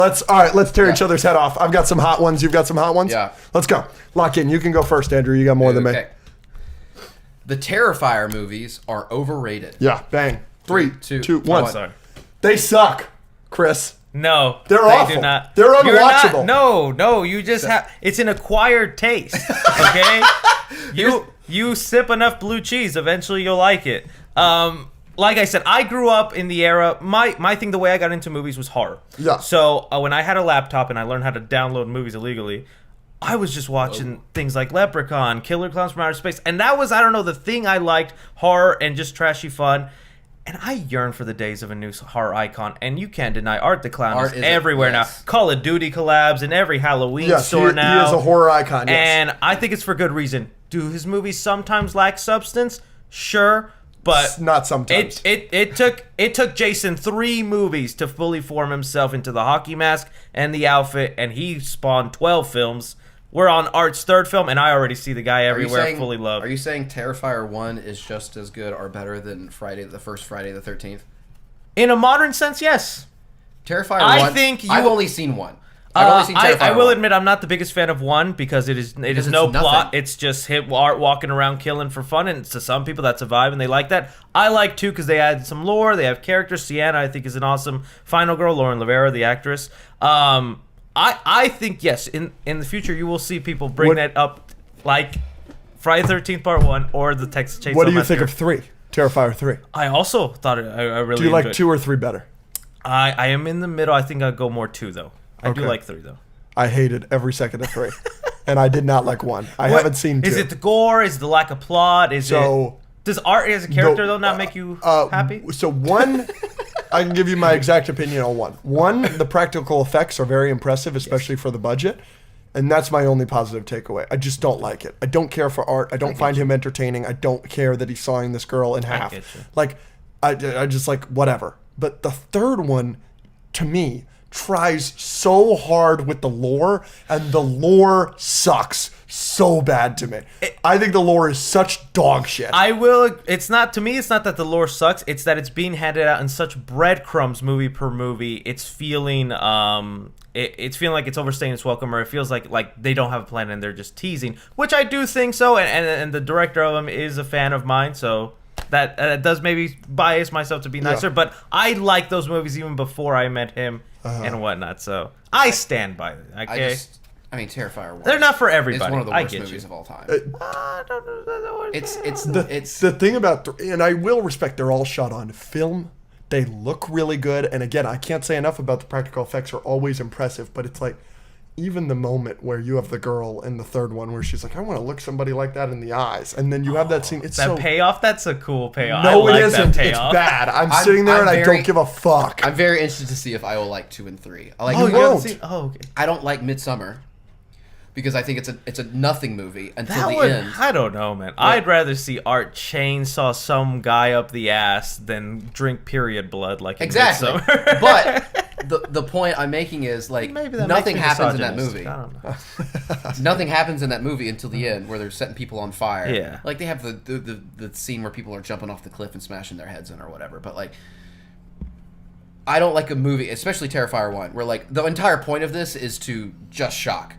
Let's tear each other's head off. I've got some hot ones. You've got some hot ones? Yeah. Let's go. Lock in. You can go first, Andrew. You got more than me. The Terrifier movies are overrated. Yeah, bang. 3, 2, 1. Sorry. They suck, Chris. No, They're they awful. Do not. They're unwatchable. No, you just have. It's an acquired taste. Okay, you sip enough blue cheese, eventually you'll like it. Like I said, I grew up in the era. My thing, the way I got into movies was horror. Yeah. So when I had a laptop and I learned how to download movies illegally, I was just watching things like Leprechaun, Killer Clowns from Outer Space, and that was, I don't know, the thing I liked, horror and just trashy fun. And I yearn for the days of a new horror icon, and you can't deny Art the Clown is everywhere now. Call of Duty collabs in every Halloween store now. He is a horror icon, yes. And I think it's for good reason. Do his movies sometimes lack substance? Sure, but not sometimes. It took Jason 3 movies to fully form himself into the hockey mask and the outfit, and he spawned 12 films. We're on Art's 3rd film, and I already see the guy everywhere, fully loved. Are you saying Terrifier 1 is just as good or better than the first Friday the 13th? In a modern sense, yes. Terrifier 1, I've only seen 1. I've only seen Terrifier I will 1. admit I'm not the biggest fan of 1 because it is no plot. It's just Art walking around killing for fun, and to some people that's a vibe, and they like that. I like 2 because they add some lore. They have characters. Sienna, I think, is an awesome final girl. Lauren Rivera, the actress. I think, yes, in the future you will see people bring that up, like Friday the 13th Part 1 or the Texas Chainsaw Massacre. What do you think of 3? Terrifier 3. I also thought I really Do you like enjoyed 2 or 3 better? I am in the middle. I think I'll go more 2, though. I do like 3, though. I hated every second of 3. And I did not like 1. I haven't seen 2. Is it the gore? Is it the lack of plot? Does Art as a character, though, not make you happy? So 1... I can give you my exact opinion on 1. 1, the practical effects are very impressive, especially for the budget. And that's my only positive takeaway. I just don't like it. I don't care for Art. I don't find him entertaining. I don't care that he's sawing this girl in half. Like, I just like, whatever. But the 3rd one, to me, tries so hard with the lore, and the lore sucks so bad to me. I think the lore is such dog shit. It's not that the lore sucks, it's that it's being handed out in such breadcrumbs movie per movie. It's feeling it's feeling like it's overstaying its welcome, or it feels like they don't have a plan and they're just teasing, which I do think so, and the director of them is a fan of mine, so that does maybe bias myself to be nicer, but I like those movies even before I met him and whatnot, so I stand by it. Okay? I mean, Terrifier 1. They're not for everybody. It's one of the worst movies of all time. It's the thing about, and I will respect, they're all shot on film. They look really good, and again, I can't say enough about the practical effects are always impressive. But it's like, even the moment where you have the girl in the 3rd one where she's like, I want to look somebody like that in the eyes, and then you have that scene. It's that payoff. That's a cool payoff. No, I like it isn't. It's bad. I'm sitting there and I don't give a fuck. I'm very interested to see if I will like 2 and 3. I like. Okay. I don't like Midsommar. Because I think it's a nothing movie until the end. I don't know, man. Yeah. I'd rather see Art chainsaw some guy up the ass than drink period blood like in Midsommar. But the point I'm making is like nothing happens in that movie. I don't know. Nothing happens in that movie until the end where they're setting people on fire. Yeah. Like they have the scene where people are jumping off the cliff and smashing their heads in or whatever. But like, I don't like a movie, especially Terrifier 1, where like the entire point of this is to just shock.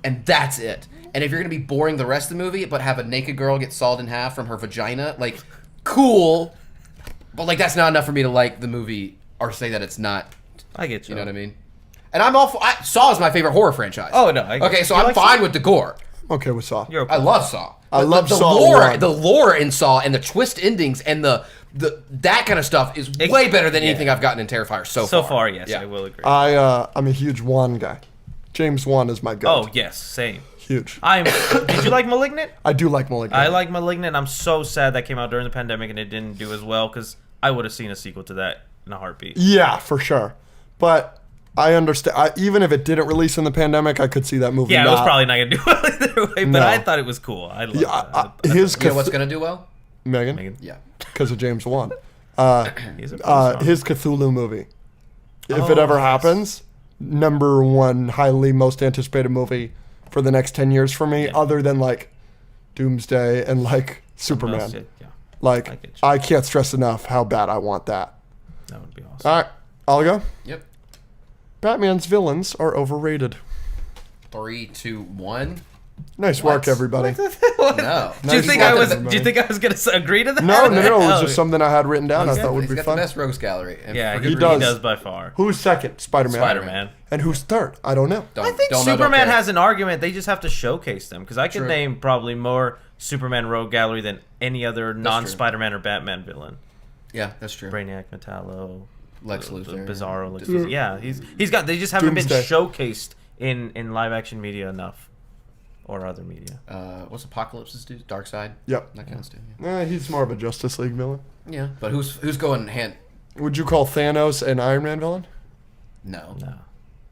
And that's it. And if you're going to be boring the rest of the movie, but have a naked girl get sawed in half from her vagina, like, cool. But, like, that's not enough for me to like the movie or say that it's not. I get you. You know what I mean? And I'm all Saw is my favorite horror franchise. Oh, no. Okay, so I'm fine with the gore. Okay with Saw. I love Saw. I love Saw. The lore in Saw and the twist endings and the that kind of stuff is way better than anything I've gotten in Terrifier so far. So far, yes, I will agree. I'm a huge Wan guy. James Wan is my goat. Oh, yes, same. Huge. Did you like Malignant? I do like Malignant. I like Malignant. I'm so sad that came out during the pandemic and it didn't do as well because I would have seen a sequel to that in a heartbeat. Yeah, for sure. But I understand. Even if it didn't release in the pandemic, I could see that movie. Yeah, it was probably not going to do well either way, but I thot it was cool. I loved it. You know what's going to do well? Megan? Yeah. Because of James Wan. His Cthulhu movie. If it ever happens... number 1 highly most anticipated movie for the next 10 years for me, other than like Doomsday and like Superman. Like I can't stress enough how bad I want that. That would be awesome. All right, I'll go. Yep. Batman's villains are overrated. 3, 2, 1. Nice What? work, everybody. No. Do you Nice think work, I was? everybody. Do you think I was gonna agree to that? No. It was Oh, just something I had written down. I thought would He's be got fun. the best rogues gallery. And Yeah, for he good does. does by far. Who's second? Spider-Man. Spider-Man. And who's third? I don't know. Don't- I think don't know, don't Superman care. has an argument. They just have to showcase them because I could True. name probably more Superman rogue gallery than any other non-Spider-Man or Batman villain. Yeah, that's true. Brainiac, Metallo, Lex Luthor. Bizarro. Lex Luthor. Yeah, he's got. They just haven't Doomsday. been showcased in live action media enough, or other media. What's Apocalypse's dude? Darkseid? Yep. That kind of stuff. Yeah. He's more of a Justice League villain. Yeah, but who's going hand? Would you call Thanos an Iron Man villain? No. No.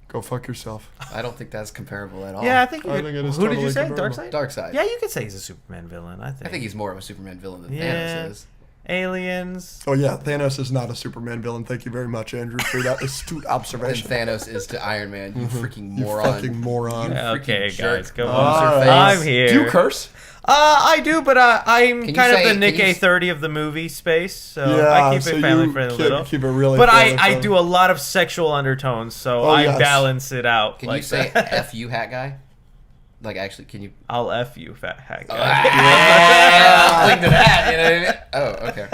Go fuck yourself. I don't think that's comparable at all. Yeah, I think. I think it is Who did totally you say? comparable. Darkseid. Darkseid. Yeah, you could say he's a Superman villain. I think. I think he's more of a Superman villain than Yeah. Thanos is. Aliens. Oh yeah, Thanos is not a Superman villain. Thank you very much, Andrew, for that astute And observation. Thanos is to Iron Man. You freaking You moron. fucking moron. You freaking Okay, jerk. guys, go Bums on. your All face. right. I'm here. Do you curse? I do, but I'm Can you kind of say- the Nick can you- A30 of the movie space, so Yeah, I keep so it family you friendly. keep- Little. keep it really But family I friendly. do a lot of sexual undertones, so Oh, I yes. balance it out. Can like you say that. F you, hat guy? Like, actually, can you? I'll F you, fat hack guy. Yeah, link to that. You know what I mean? Oh, okay.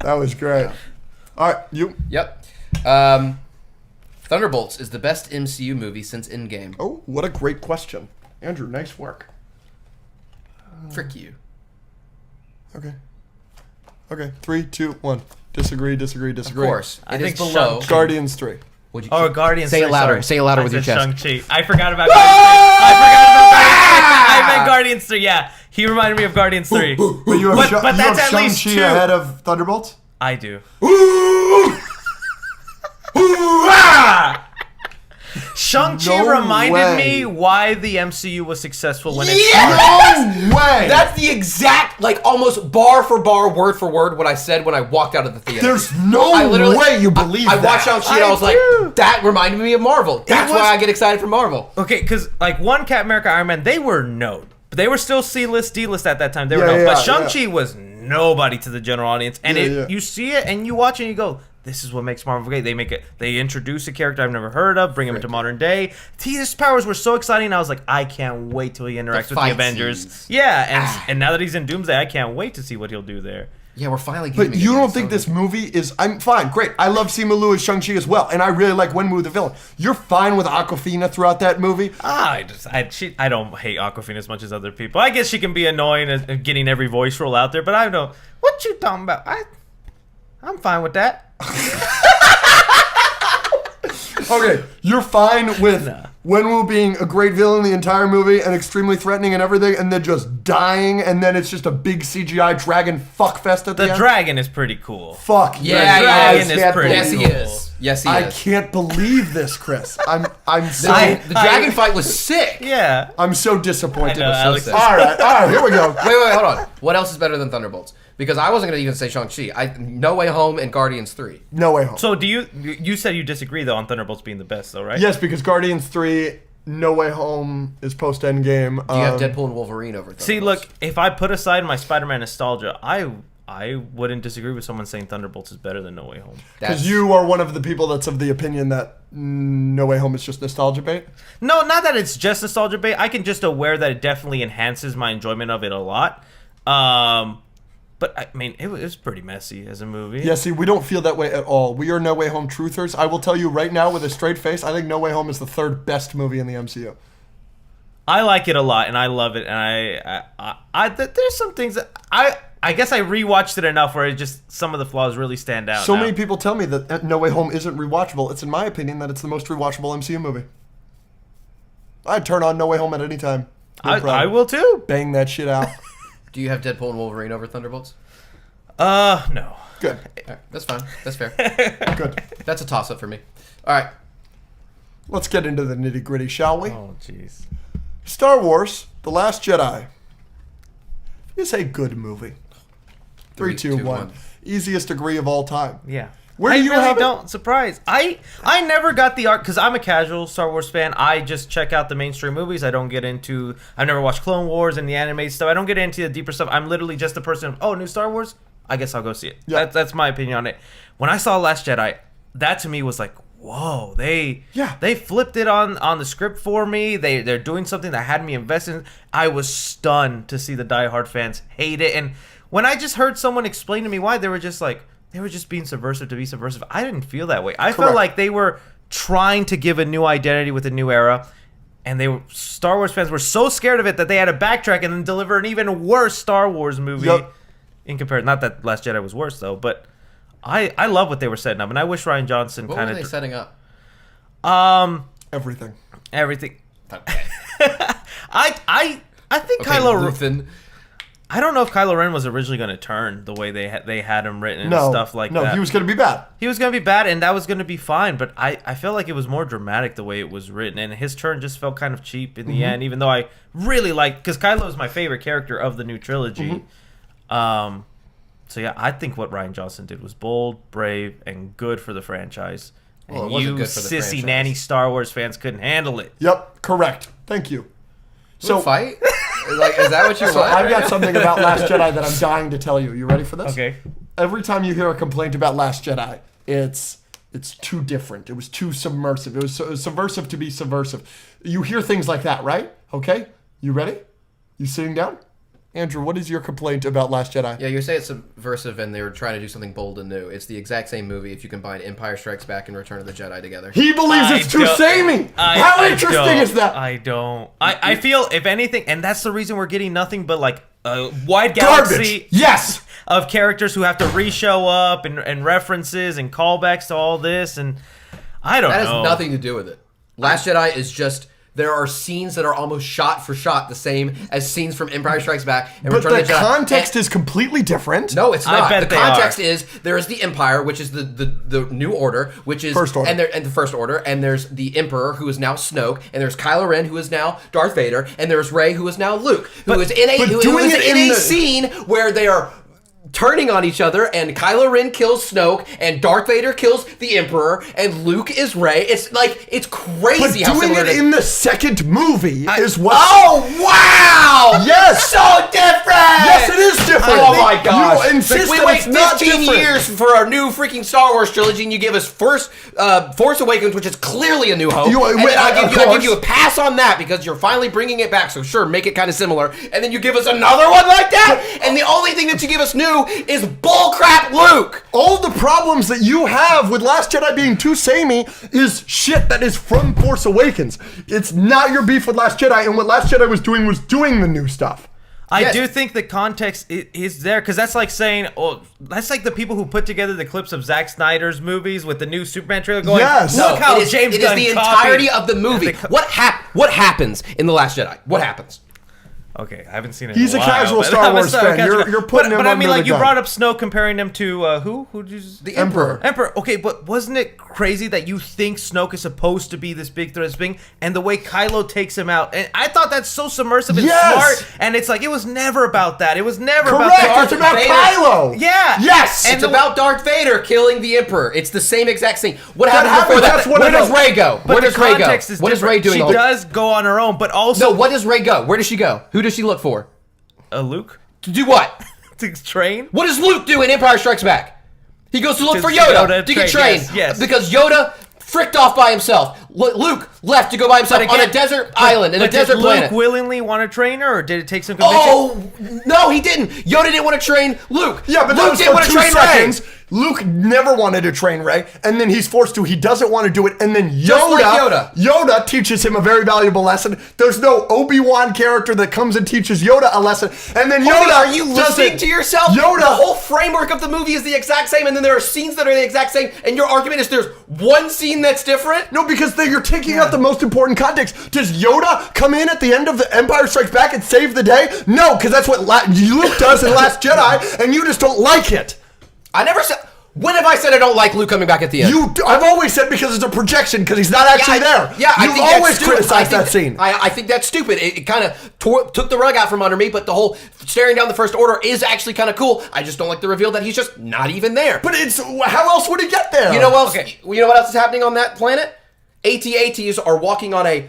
That was great. All right, you. Yep. Thunderbolts is the best MCU movie since Endgame. Oh, what a great question, Andrew. Nice work. Frick you. Okay. Okay. 3, 2, 1. Disagree. Disagree. Of Disagree. course. I It is think below. Shang-Chi. Guardians 3. Would you Oh, Guardians. Say it 3, louder. sorry. Say it louder I with your said chest. Shang-Chi. I forgot about Guardians 3. I meant Guardians 3. Yeah, he reminded me of Guardians 3. But you have, But that's at least Shang-Chi 2. ahead of Thunderbolts? I do. Shang-Chi No reminded way. me why the MCU was successful when it Yeah! started. No way! That's the exact, like, almost bar for bar, word for word, what I said when I walked out of the theater. There's no I literally- way you believe I that. watched Shang-Chi and I I was do. like, that reminded me of Marvel. That's was- why I get excited for Marvel. Okay, because like one Captain America, Iron Man, they were known, but they were still C-list, D-list at that time. They were Yeah, known, yeah, but Shang-Chi yeah. was nobody to the general audience, and Yeah. you see it and you watch it and you go, this is what makes Marvel great. They make it. They introduce a character I've never heard of, bring him into modern day. His powers were so exciting. I was like, I can't wait till he interacts with the fight Avengers. scenes. Yeah, and now that he's in Doomsday, I can't wait to see what he'll do there. Yeah, we're finally getting But you don't think this movie is... I'm fine, great. I love Simu Liu as Shang-Chi as well, and I really like Wenwu the villain. You're fine with Awkwafina throughout that movie? I don't hate Awkwafina as much as other people. I guess she can be annoying at getting every voice roll out there, but I don't. What you talking about? I'm fine with that. Okay, you're fine with Nah. Wenwu being a great villain the entire movie and extremely threatening and everything, and then just dying, and then it's just a big CGI dragon fuckfest at the, The end? dragon is pretty cool. Fuck. Yeah, The yeah, dragon is pretty Yes, he cool. is. Yes, he I is. can't believe this, Chris. I'm so The dragon fight was sick. Yeah. I'm so disappointed. I know, Alex is- all right, here we go. Wait, hold on. What else is better than Thunderbolts? Because I wasn't going to even say Shang-Chi. No Way Home and Guardians 3. No Way Home. So you said you disagree though on Thunderbolts being the best though, right? Yes, because Guardians 3, No Way Home is post Endgame. Do you have Deadpool and Wolverine over Thunderbolts? See, look, if I put aside my Spider-Man nostalgia, I wouldn't disagree with someone saying Thunderbolts is better than No Way Home. Because you are one of the people that's of the opinion that No Way Home is just nostalgia bait. No, not that it's just nostalgia bait. I can just aware that it definitely enhances my enjoyment of it a lot. But I mean, it was pretty messy as a movie. Yeah, see, we don't feel that way at all. We are No Way Home truthers. I will tell you right now with a straight face, I think No Way Home is the third best movie in the MCU. I like it a lot, and I love it. And there's some things that I guess I rewatched it enough where it just some of the flaws really stand out. So now. many people tell me that No Way Home isn't rewatchable. It's in my opinion that it's the most rewatchable MCU movie. I'd turn on No Way Home at any time. No problem. I will too. Bang that shit out. Do you have Deadpool and Wolverine over Thunderbolts? No. Good. All right, that's fine. That's fair. Good. That's a toss-up for me. All right. Let's get into the nitty gritty, shall we? Oh, jeez. Star Wars: The Last Jedi is a good movie. 3, 2, 1. Easiest degree of all time. Yeah. Where do I you really have it? don't. Surprise. I never got the art because I'm a casual Star Wars fan. I just check out the mainstream movies. I don't get into. I've never watched Clone Wars and the animated stuff. I don't get into the deeper stuff. I'm literally just the person. Oh, new Star Wars. I guess I'll go see it. Yeah. That's my opinion on it. When I saw Last Jedi, that to me was like, whoa, they Yeah. they flipped it on the script for me. They're doing something that had me invested. I was stunned to see the diehard fans hate it. And when I just heard someone explain to me why, they were just being subversive to be subversive. I didn't feel that way. I felt Correct. like they were trying to give a new identity with a new era. And Star Wars fans were so scared of it that they had to backtrack and then deliver an even worse Star Wars movie. Yep. In comparison, not that Last Jedi was worse though, but I love what they were setting up, and I wish Ryan Johnson What kind were they of setting up? Everything. everything. Okay. I think Okay, Kylo. Luthen. I don't know if Kylo Ren was originally going to turn the way they had him written and No, stuff like no, that. he was going to be bad. He was going to be bad, and that was going to be fine. But I felt like it was more dramatic the way it was written, and his turn just felt kind of cheap in the end. Even though I really liked, because Kylo is my favorite character of the new trilogy. So yeah, I think what Ryan Johnson did was bold, brave, and good for the franchise. Well, it And wasn't you good for the sissy franchise. nanny Star Wars fans couldn't handle it. Yep, correct. Thank you. So So, fight? Like, is that what you so want? I've got something about Last Jedi that I'm dying to tell you. You ready for this? Okay. Every time you hear a complaint about Last Jedi, it's too different. It was too submersive. It was subversive to be subversive. You hear things like that, right? Okay? You ready? You sitting down? Andrew, what is your complaint about Last Jedi? Yeah, you say it's subversive and they were trying to do something bold and new. It's the exact same movie if you combine Empire Strikes Back and Return of the Jedi together. He believes it's too samey. How interesting is that? I don't. I feel, if anything, and that's the reason we're getting nothing but like a wide galaxy Garbage. Yes. of characters who have to re-show up and references and callbacks to all this, and I don't That know. has nothing to do with it. Last Jedi is just... There are scenes that are almost shot for shot the same as scenes from Empire Strikes Back and But Return the of the Jedi. context is completely different. No, it's I not. bet The they context are. is there is the Empire, which is the New Order, which is First Order. and the First Order, and there's the Emperor, who is now Snoke, and there's Kylo Ren, who is now Darth Vader, and there's Rey, who is now Luke, who is in a but who doing is it in in a the- scene where they are turning on each other, and Kylo Ren kills Snoke, and Darth Vader kills the Emperor, and Luke is Rey. It's like it's But crazy how doing similar it in the second movie is what. Oh wow! Yes! so different. Yes, it is different. Oh my gosh! You insist we that wait it's not 15 different. years for a new freaking Star Wars trilogy, and you give us first Force Awakens, which is clearly a New Hope. You- and then I'll of give course. you a pass on that because you're finally bringing it back. So sure, make it kind of similar, and then you give us another one like that, and the only thing that you give us new is bullcrap Luke. All the problems that you have with Last Jedi being too samey is shit that is from Force Awakens. It's not your beef with Last Jedi, and what Last Jedi was doing the new stuff. I Yes. do think the context is there, because that's like saying, oh, that's like the people who put together the clips of Zack Snyder's movies with the new Superman trailer going, Yes. look how it is, James it is Gunn the copied." entirety of the movie. And they What happens in The Last Jedi? What happens? Okay, I haven't seen it. He's in a a while, casual but Star I'm a Wars Star- fan. casual- You're putting him But I mean, under like the you gun. brought up Snow, comparing him to who? Who did you? The Emperor. Emperor. Okay, but wasn't it crazy that you think Snoke is supposed to be this big threat, this thing, and the way Kylo takes him out? And I thought that's so submersive and Yes! smart. And it's like it was never about that. It was never about Correct. that. It's about Vader. Kylo. Yeah. Yes. It's the- about Darth Vader killing the Emperor. It's the same exact scene. What That happens before happens, that? that's what Where I does know. Rey go? But Where the does Rey go? context is What is Rey different. doing? She all- does go on her own, but also No, what does Rey go? Where does she go? Who does she look for? Luke To do what? to train. What does Luke do in Empire Strikes Back? He goes to look To- for to Yoda, Yoda to get train, trained. yes. Because Yoda fricked off by himself. Luke left to go by himself But on again- a desert island, in a But desert did planet. Luke willingly want to train her, or did it take some conviction? Oh, no, he didn't. Yoda didn't want to train Luke. Yeah, but that Luke was didn't for want to 2 train seconds. Rey. Luke never wanted to train Rey, and then he's forced to. He doesn't want to do it, and then Just like Yoda. teaches him a very valuable lesson. There's no Obi-Wan character that comes and teaches Yoda a lesson, and then Yoda. Are you listening doesn't- to yourself? Yoda. The whole framework of the movie is the exact same, and then there are scenes that are the exact same, and your argument is there's one scene that's different? No, because you're taking out the most important context. Does Yoda come in at the end of the Empire Strikes Back and save the day? No, because that's what Luke does in Last Jedi, and you just don't like it. I never said... When have I said I don't like Luke coming back at the end? I've always said because it's a projection, because he's not actually there. Yeah, I You've think that's always stupid. criticized that scene. I think that's stupid. It kind of took the rug out from under me, but the whole staring down the First Order is actually kind of cool. I just don't like the reveal that he's just not even there. But how else would he get there? You know what else? Okay. You know what else is happening on that planet? AT-ATs are walking on a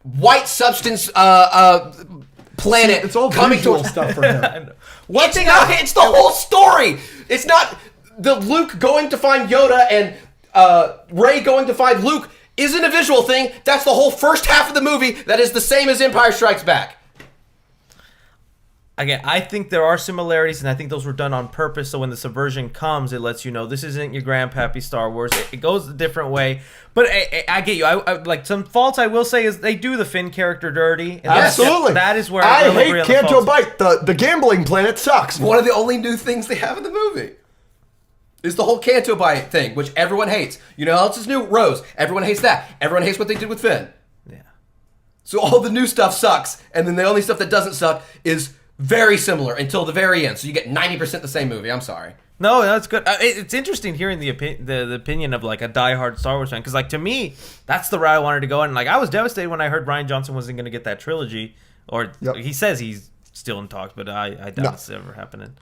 white substance planet. It's all coming visual to stuff for him. It's the whole story. It's not the Luke going to find Yoda and Rey going to find Luke isn't a visual thing. That's the whole first half of the movie that is the same as Empire Strikes Back. Again, I think there are similarities, and I think those were done on purpose. So when the subversion comes, it lets you know this isn't your grandpappy Star Wars. It goes a different way. But I get you. I like some faults. I will say is they do the Finn character dirty. And Absolutely, that is where I agree hate on the Canto faults. Bite. The gambling planet sucks. One of the only new things they have in the movie is the whole Canto Bite thing, which everyone hates. You know how else is new? Rose. Everyone hates that. Everyone hates what they did with Finn. Yeah. So all the new stuff sucks, and then the only stuff that doesn't suck is very similar until the very end. So you get 90% the same movie. I'm sorry. No, that's good. It's interesting hearing the opinion of like a diehard Star Wars fan, because like to me, that's the route I wanted to go. And like I was devastated when I heard Rian Johnson wasn't going to get that trilogy, or he says he's still in talks, but I doubt it's ever happening.